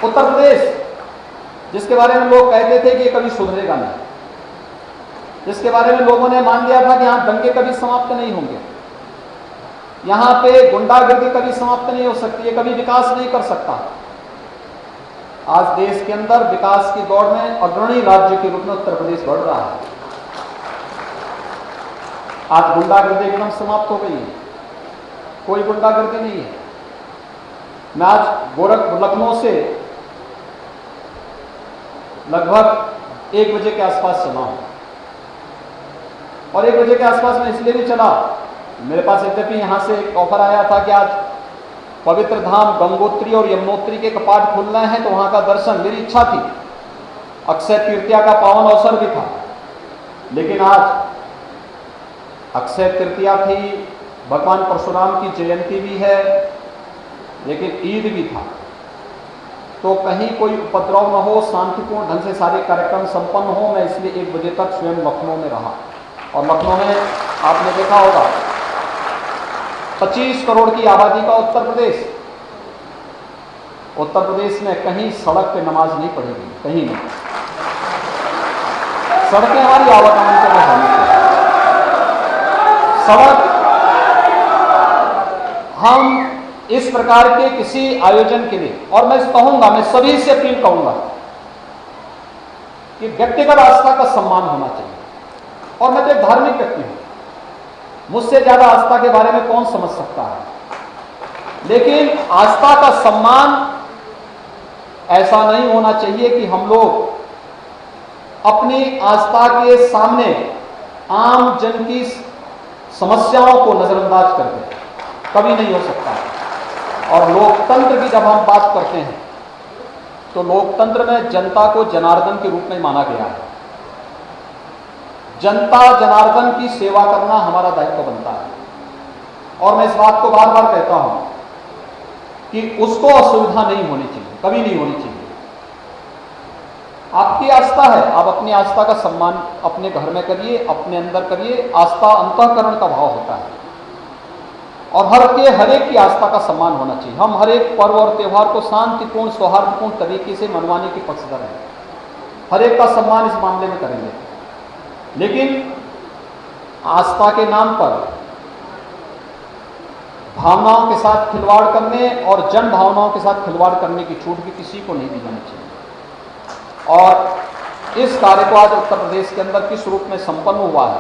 उत्तर प्रदेश जिसके बारे में लोग कहते थे कि ये कभी सुधरेगा नहीं, जिसके बारे में लोगों ने मान लिया था कि यहां दंगे कभी समाप्त नहीं होंगे, यहां पे गुंडागर्दी कभी समाप्त नहीं हो सकती, ये कभी विकास नहीं कर सकता। आज देश के अंदर विकास की दौड़ में अग्रणी राज्य के रूप में उत्तर प्रदेश बढ़ रहा है। आज गुंडागर्दी एकदम समाप्त हो गई है, कोई गुंडागर्दी नहीं है। मैं आज लखनऊ से लगभग 1 बजे के आसपास चला हूं, और 1 बजे के आसपास मैं इसलिए भी चला, मेरे पास यद्यपि यहां से एक ऑफर आया था कि आज पवित्र धाम गंगोत्री और यमुनोत्री के कपाट खुलना है, तो वहां का दर्शन, मेरी इच्छा थी, अक्षय तृतीया का पावन अवसर भी था। लेकिन आज अक्षय तृतीया थी, भगवान परशुराम की जयंती भी है, लेकिन ईद भी था, तो कहीं कोई उपद्रव न हो, शांतिपूर्ण ढंग से सारे कार्यक्रम संपन्न हो। मैं इसलिए 1 बजे तक स्वयं लखनऊ में रहा, और लखनऊ में आपने देखा होगा 25 करोड़ की आबादी का उत्तर प्रदेश, उत्तर प्रदेश में कहीं सड़क पे नमाज नहीं पढ़ेगी, कहीं नहीं। सड़कें हमारी आवागमन के लिए होनी चाहिए। सड़क हम इस प्रकार के किसी आयोजन के लिए, और मैं कहूंगा, मैं सभी से अपील करूंगा कि व्यक्तिगत आस्था का सम्मान होना चाहिए। और मैं तो एक धार्मिक व्यक्ति हूं, मुझसे ज्यादा आस्था के बारे में कौन समझ सकता है, लेकिन आस्था का सम्मान ऐसा नहीं होना चाहिए कि हम लोग अपनी आस्था के सामने आम जन की समस्याओं को नजरअंदाज कर दें, कभी नहीं हो सकता है। और लोकतंत्र की जब हम बात करते हैं तो लोकतंत्र में जनता को जनार्दन के रूप में माना गया है। जनता जनार्दन की सेवा करना हमारा दायित्व बनता है, और मैं इस बात को बार बार कहता हूं कि उसको असुविधा नहीं होनी चाहिए, कभी नहीं होनी चाहिए। आपकी आस्था है, आप अपनी आस्था का सम्मान अपने घर में करिए, अपने अंदर करिए। आस्था अंतःकरण का भाव होता है, और हर एक की आस्था का सम्मान होना चाहिए। हम हर एक पर्व और त्यौहार को शांतिपूर्ण सौहार्दपूर्ण तरीके से मनवाने की पक्षधर हैं, हर एक का सम्मान इस मामले में करेंगे। लेकिन आस्था के नाम पर भावनाओं के साथ खिलवाड़ करने और जन भावनाओं के साथ खिलवाड़ करने की छूट भी किसी को नहीं दी जानी चाहिए। और इस कार्य को आज उत्तर प्रदेश के अंदर किस रूप में संपन्न हुआ है,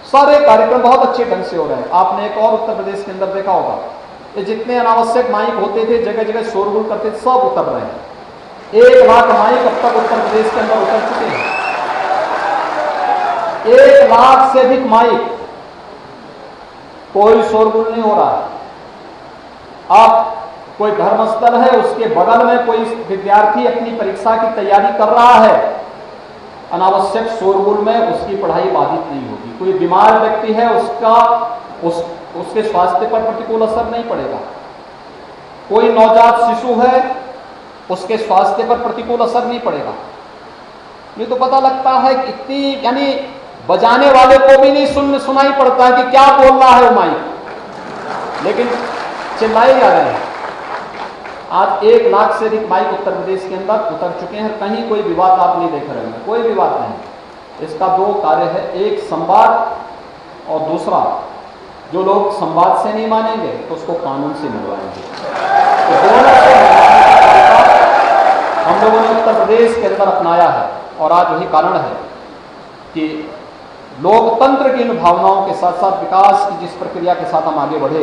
सारे कार्यक्रम बहुत अच्छे ढंग से हो रहे हैं। आपने एक और उत्तर प्रदेश के अंदर देखा होगा, ये जितने अनावश्यक माइक होते थे, जगह जगह शोरगुल करते थे, सब उतर रहे हैं। 1 लाख माइक अब तक उत्तर प्रदेश के अंदर उतर चुके हैं। 1 लाख से अधिक माइक, कोई शोरगुल नहीं हो रहा है। आप कोई धर्मस्थल है, उसके बगल में कोई विद्यार्थी अपनी परीक्षा की तैयारी कर रहा है, अनावश्यक शोरगुल में उसकी पढ़ाई बाधित नहीं होगी। कोई बीमार व्यक्ति है, उसके स्वास्थ्य पर प्रतिकूल असर नहीं पड़ेगा। कोई नवजात शिशु है, उसके स्वास्थ्य पर प्रतिकूल असर नहीं पड़ेगा। ये तो पता लगता है कि इतनी, यानी बजाने वाले को भी नहीं सुनाई पड़ता है कि क्या बोल रहा है वो माइक, लेकिन चिल्लाए जा रहे हैं। आज 1 लाख से अधिक माइक उत्तर प्रदेश के अंदर उतर चुके हैं। कहीं कोई विवाद आप नहीं देख रहे हैं, कोई विवाद नहीं। इसका 2 कार्य है, एक संवाद, और दूसरा जो लोग संवाद से नहीं मानेंगे तो उसको कानून से मिलवाएंगे। तो दोनों से हम लोगों ने उत्तर प्रदेश के अंदर अपनाया है, और आज वही कारण है कि लोकतंत्र की इन भावनाओं के साथ साथ विकास की जिस प्रक्रिया के साथ हम आगे बढ़े,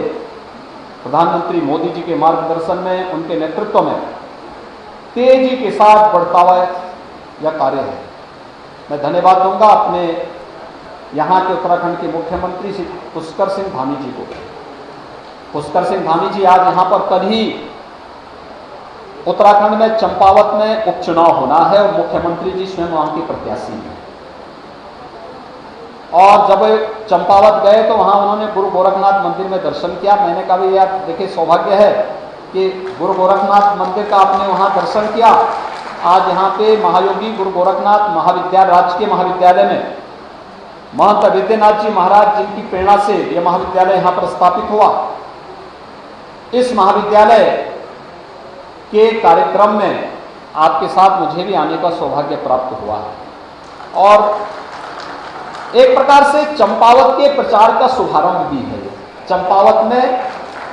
प्रधानमंत्री मोदी जी के मार्गदर्शन में, उनके नेतृत्व में तेजी के साथ बढ़ता हुआ यह कार्य है। मैं धन्यवाद दूंगा अपने यहाँ के उत्तराखंड के मुख्यमंत्री श्री पुष्कर सिंह धामी जी को। पुष्कर सिंह धामी जी आज यहाँ पर कल ही उत्तराखंड में चंपावत में उपचुनाव होना है, और मुख्यमंत्री जी स्वयं वहाँ के प्रत्याशी हैं। और जब चंपावत गए तो वहाँ उन्होंने गुरु गोरखनाथ मंदिर में दर्शन किया। मैंने कहा भाई यार देखिए, सौभाग्य है कि गुरु गोरखनाथ मंदिर का आपने वहाँ दर्शन किया। आज यहाँ पे महायोगी गुरु गोरखनाथ महाविद्यालय, राजकीय महाविद्यालय में महंत विद्यानाथ जी महाराज जिनकी प्रेरणा से यह महाविद्यालय यहाँ पर स्थापित हुआ। इस महाविद्यालय के कार्यक्रम में आपके साथ मुझे भी आने का सौभाग्य प्राप्त हुआ है और एक प्रकार से चंपावत के प्रचार का शुभारंभ भी है। चंपावत में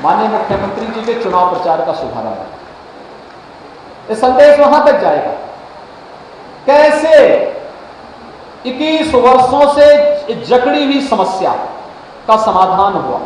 माननीय मुख्यमंत्री जी के चुनाव प्रचार का शुभारंभ है। ये संदेश वहां तक जाएगा कैसे 21 वर्षों से जकड़ी हुई समस्या का समाधान हुआ।